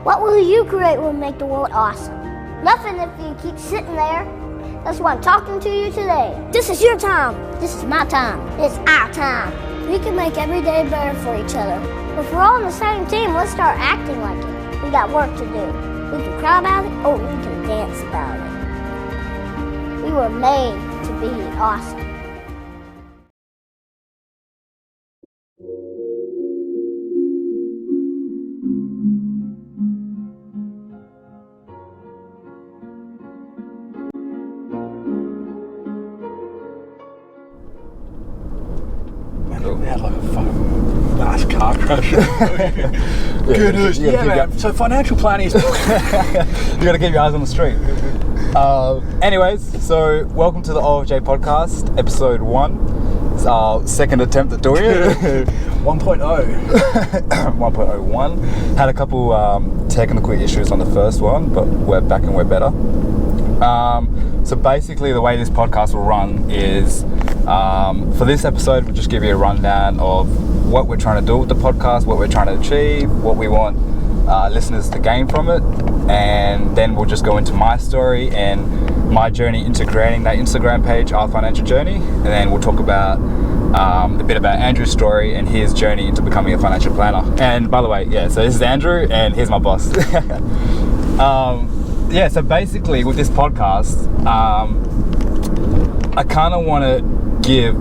What will you create will make the world awesome? Nothing if you keep sitting there. That's why I'm talking to you today. This is your time. This is my time. It's our time. We can make every day better for each other. If we're all on the same team, let's start acting like it. We got work to do. We can cry about it, or we can dance about it. We were made to be awesome. We had like a fucking last car crash. Good news. Yeah, man. So financial planning is... You got to keep your eyes on the street. Anyways, so welcome to the OFJ podcast, episode 1. It's our second attempt at doing it. 1.01. Had a couple technical issues on the first one, but we're back and we're better. So basically the way this podcast will run is for this episode we'll just give you a rundown of what we're trying to do with the podcast, what we're trying to achieve, what we want listeners to gain from it, and then we'll just go into my story and my journey into creating that Instagram page, Our Financial Journey, and then we'll talk about a bit about Andrew's story and his journey into becoming a financial planner. And by the way, so this is Andrew and here's my boss. So basically with this podcast, I kind of want to give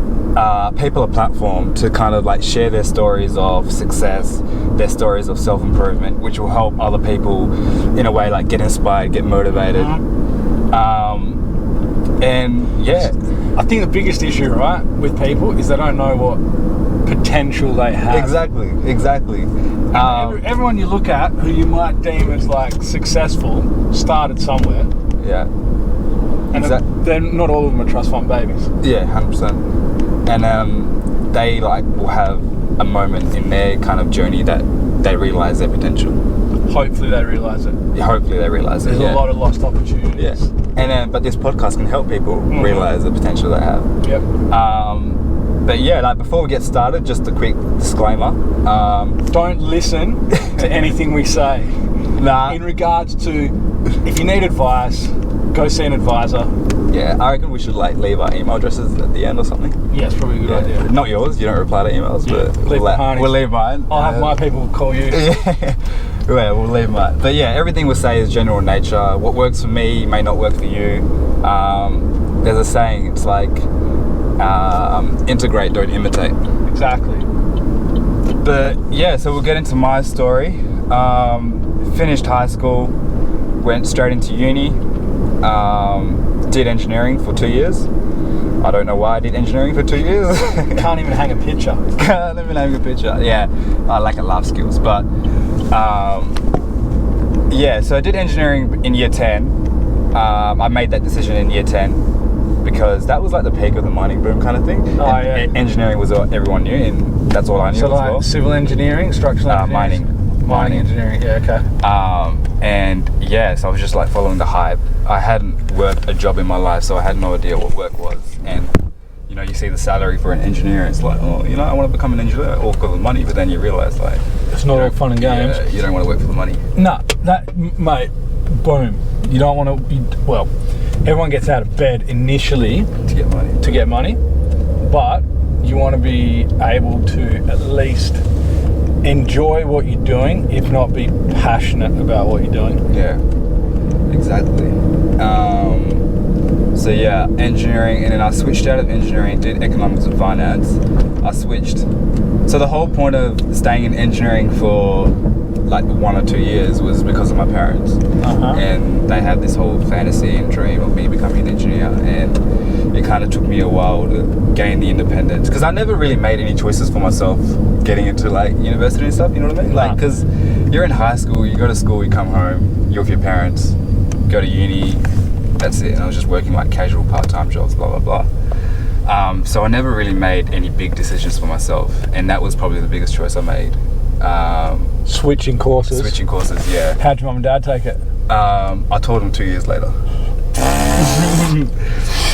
people a platform to kind of like share their stories of success, their stories of self-improvement, which will help other people in a way like get inspired, get motivated. I think the biggest issue, right, with people is they don't know what potential they have. Exactly. Everyone you look at who you might deem as like successful started somewhere. Yeah. And they're not all of them are trust fund babies. Yeah, 100%. And they like will have a moment in their kind of journey that they realise their potential. Hopefully they realise it. Yeah, hopefully they realise it. There's a lot of lost opportunities. Yes. And but this podcast can help people realise the potential they have. Yep. But yeah, like before we get started, just a quick disclaimer. Don't listen to anything we say. Nah. In regards to, if you need advice, go see an advisor. Yeah, I reckon we should like leave our email addresses at the end or something. Yeah, it's probably a good idea. Not yours, you don't reply to emails, but we'll leave mine. I'll have my people call you. Yeah, we'll leave mine. But yeah, everything we'll say is general in nature. What works for me may not work for you. There's a saying, it's like, integrate, don't imitate. Exactly. But yeah, so we'll get into my story. Finished high school, went straight into uni, did engineering for 2 years. I don't know why I did engineering for 2 years. Can't even hang a picture. Can't even hang a picture. Yeah, I lack life skills. But so I did engineering in year 10. I made that decision in year 10 because that was like the peak of the mining boom kind of thing. Engineering was what everyone knew, and that's all I knew. So as like well. Civil engineering, structural engineering? Mining engineering, yeah, okay. So I was just like following the hype. I hadn't worked a job in my life, so I had no idea what work was. And you see the salary for an engineer, it's like, I want to become an engineer all because of money, but then you realise like it's not all fun and games. Yeah, you don't want to work for the money. No, mate, boom. You don't want to be, everyone gets out of bed initially to get money, but you want to be able to at least enjoy what you're doing, if not be passionate about what you're doing. Yeah, exactly. Engineering, and then I switched out of engineering, did economics and finance. So the whole point of staying in engineering for like 1 or 2 years was because of my parents. And they had this whole fantasy and dream of me becoming an engineer, and it kind of took me a while to gain the independence because I never really made any choices for myself getting into like university and stuff, you know what I mean? Like, because you're in high school, you go to school, you come home, you're with your parents, go to uni, that's it. And I was just working like casual part-time jobs, blah blah blah. So I never really made any big decisions for myself, and that was probably the biggest choice I made. Switching courses, yeah. How'd your mum and dad take it? I told them 2 years later.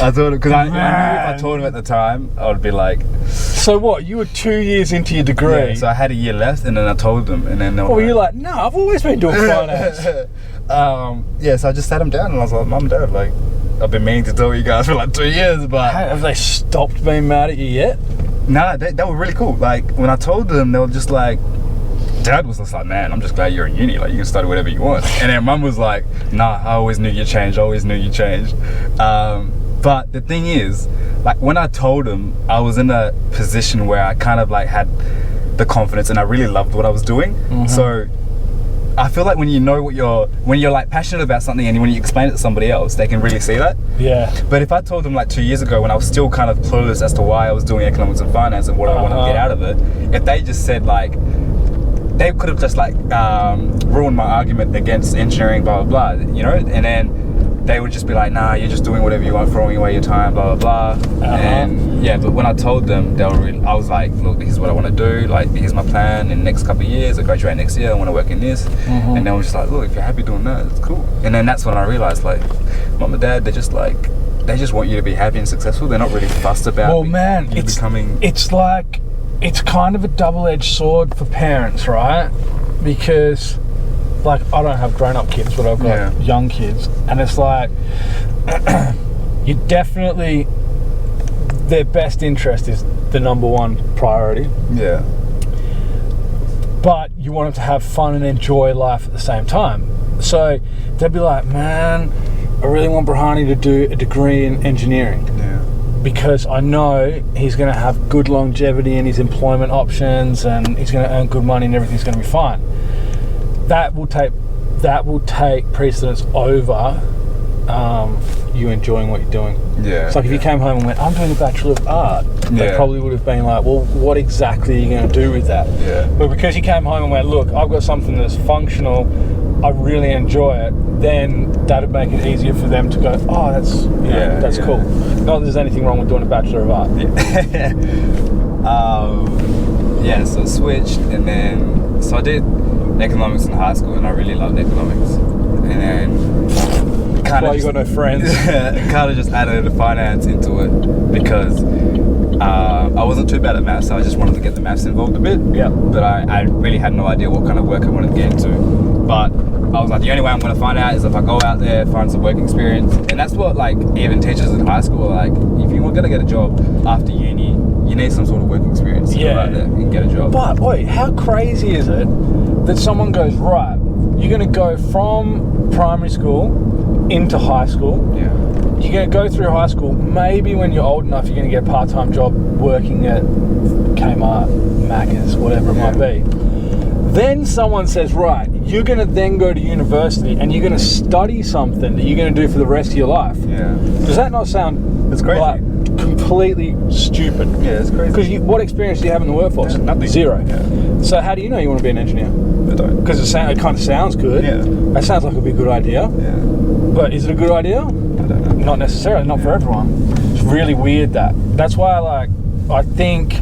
I thought because I knew if I told him at the time, I would be like. So what? You were 2 years into your degree. Yeah, so I had a year left, and then I told them, and then. Well, you're like, no, I've always been doing finance. Yeah, so I just sat them down, and I was like, Mum and Dad, like, I've been meaning to tell you guys for like 2 years, but. Have they stopped being mad at you yet? Nah, they were really cool. Like when I told them, they were just like. Dad was just like, man, I'm just glad you're in uni. Like, you can study whatever you want. And then Mum was like, nah, I always knew you changed. But the thing is, like, when I told him, I was in a position where I kind of like had the confidence, and I really loved what I was doing. Mm-hmm. So I feel like when you know when you're like passionate about something, and when you explain it to somebody else, they can really see that. Yeah. But if I told them like 2 years ago, when I was still kind of clueless as to why I was doing economics and finance and what I wanted to get out of it, if they just said like, they could have just like ruined my argument against engineering, blah blah blah, you know, and then they would just be like, nah, you're just doing whatever you want, throwing away your time, blah blah blah. And yeah, but when I told them, I was like, look, this is what I want to do, like, here's my plan in the next couple of years, I graduate next year, I want to work in this. And they were just like, look, if you're happy doing that, it's cool. And then that's when I realized, like, Mum and Dad, they just want you to be happy and successful. They're not really fussed about becoming. It's like, it's kind of a double-edged sword for parents, right? Because, like, I don't have grown-up kids, but I've got young kids, and it's like, you definitely, their best interest is the number one priority. Yeah. But you want them to have fun and enjoy life at the same time. So they'd be like, man, I really want Brahani to do a degree in engineering. Yeah. Because I know he's going to have good longevity in his employment options, and he's going to earn good money, and everything's going to be fine. That will take precedence over you enjoying what you're doing. Yeah. It's like if you came home and went, I'm doing a Bachelor of Art, they probably would have been like, well, what exactly are you going to do with that? Yeah. But because you came home and went, look, I've got something that's functional, I really enjoy it, then that would make it easier for them to go, oh, that's cool. Not that there's anything wrong with doing a Bachelor of Art. Yeah, so I switched, and then, so I did economics in high school, and I really loved economics. And then, that's why you got no friends. Kind of just added finance into it, because I wasn't too bad at maths, so I just wanted to get the maths involved a bit. Yeah. But I really had no idea what kind of work I wanted to get into. But I was like, the only way I'm going to find out is if I go out there, find some work experience. And that's what, like, even teachers in high school are like, if you're going to get a job after uni, you need some sort of work experience to go out there and get a job. But wait, how crazy is it that someone goes, right, you're going to go from primary school into high school. Yeah. You're going to go through high school. Maybe when you're old enough, you're going to get a part-time job working at Kmart, Macca's, whatever it might be. Then someone says, right, you're going to then go to university and you're going to study something that you're going to do for the rest of your life. Yeah. Does that not sound It's crazy. Like completely stupid? Yeah, it's crazy. Because what experience do you have in the workforce? Nothing. Zero. Yeah. So how do you know you want to be an engineer? I don't. Because it kind of sounds good. Yeah. That sounds like it'd be a good idea. Yeah. But is it a good idea? I don't know. Not necessarily. Not for everyone. It's really weird that's why I think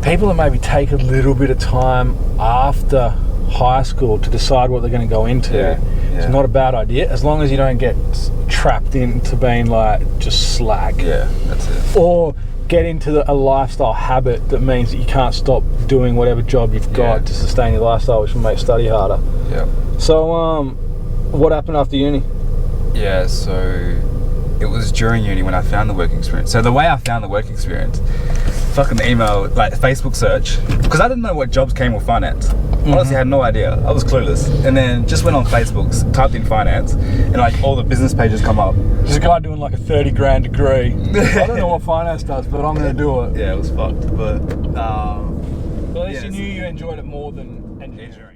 people that maybe take a little bit of time after high school to decide what they're going to go into, it's not a bad idea, as long as you don't get trapped into being like just slack. Yeah, that's it. Or get into a lifestyle habit that means that you can't stop doing whatever job you've got to sustain your lifestyle, which will make study harder. Yeah. So, what happened after uni? Yeah, so it was during uni when I found the work experience. So the way I found the work experience, fucking email, like Facebook search, because I didn't know what jobs came with finance. Honestly, I had no idea. I was clueless. And then just went on Facebook, typed in finance, and like all the business pages come up. There's a guy doing like a 30 grand degree. I don't know what finance does, but I'm going to do it. Yeah, it was fucked. But at least you knew you enjoyed it more than engineering.